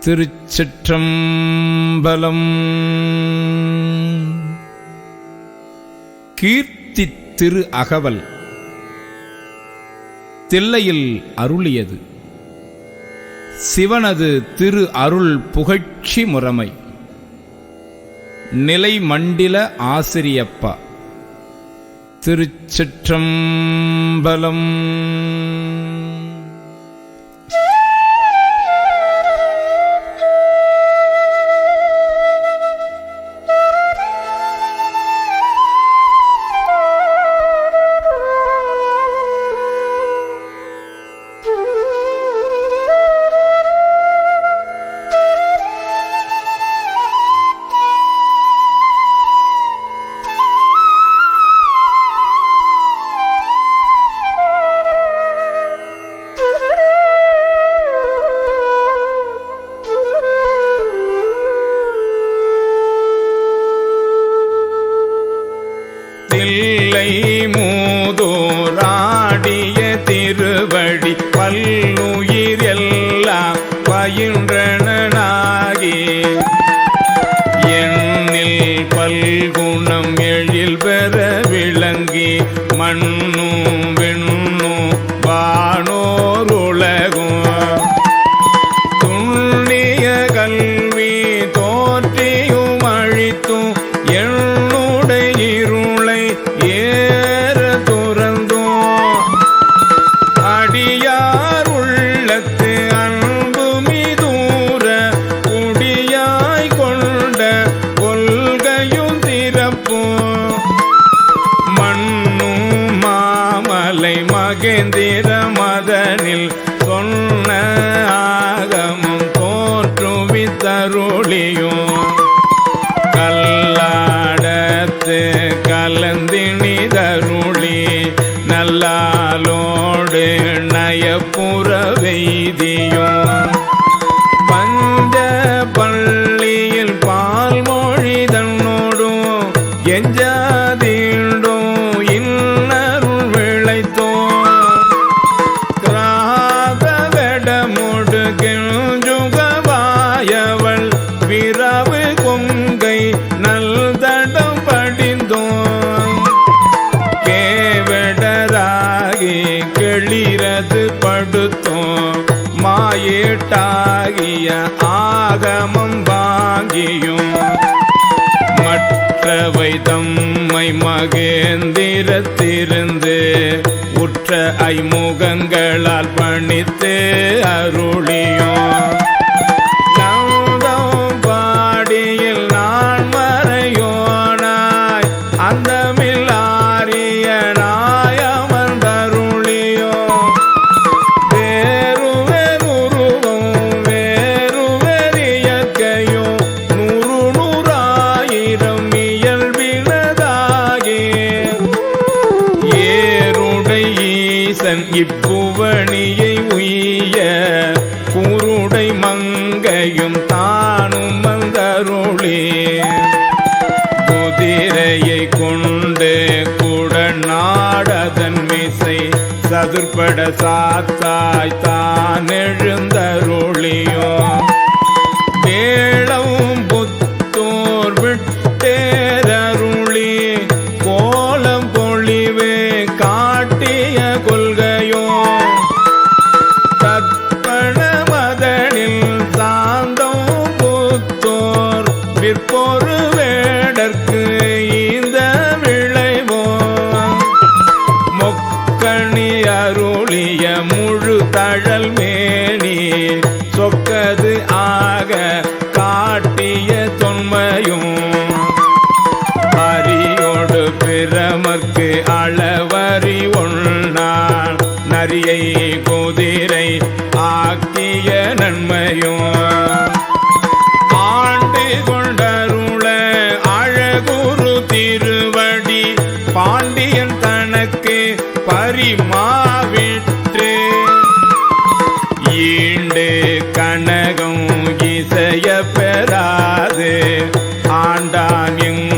திருச்சிற்றம்பலம். கீர்த்தி திரு அகவல் தில்லையில் அருளியது. சிவனது திரு அருள் புகழ்ச்சி முறைமை. நிலை மண்டில ஆசிரியப்பா. திருச்சிற்றம்பலம். தில்லை மூதோராடிய திருவடி பல்லுயிர் எல்லாம் பயின்றனாகி எண்ணில் பல்குணம் எழில் பெற விளங்கி மண்ணும் விண்ணும் வானோர் உலகும் துண்ணிய கல்வி தோற்றியும் அழித்தும் மகேந்திர மதனில் சொன்ன ஆகமும் தோற்றுவித்தருளியும் கல்லாடத்து கலந்தினிதருளி நல்லாலோடு நயப்புற வெய்தியும் பஞ்ச பள்ளியில் பால் மொழி தன்னோடும் எஞ்சாதீண்டும் கெளிரது படுத்தோம் மாயேட்டாகிய ஆகமம் வாங்கியும் மற்றவை தம்மை மகேந்திரத்திருந்து உற்ற ஐமுகங்களால் பணித்து அருளியும் பாடியில் நான் மறையோனாய் அந்தமில் இப்புவணியை உய்ய கூருடை மங்கையும் தானும் வந்தருளே குதிரையை கொண்டு குடநாடதன் மிசை சதுர்பட சாத்தாய் தான் எழுந்தருளியோ வேளவும் புத்தோர் விட்டேரருளி கோலம் பொழிவே காட்டிய கொள்கையோ தற்பண மதனில் சாந்தம் புத்தோர் விற்பொரு வேடற்கு இந்த விளைவோ மொக்கணி அருளிய முழு தழல் மேனி சொக்கது ஆக காட்டிய தொன்மையும் அரியோடு பிரமற்கு அள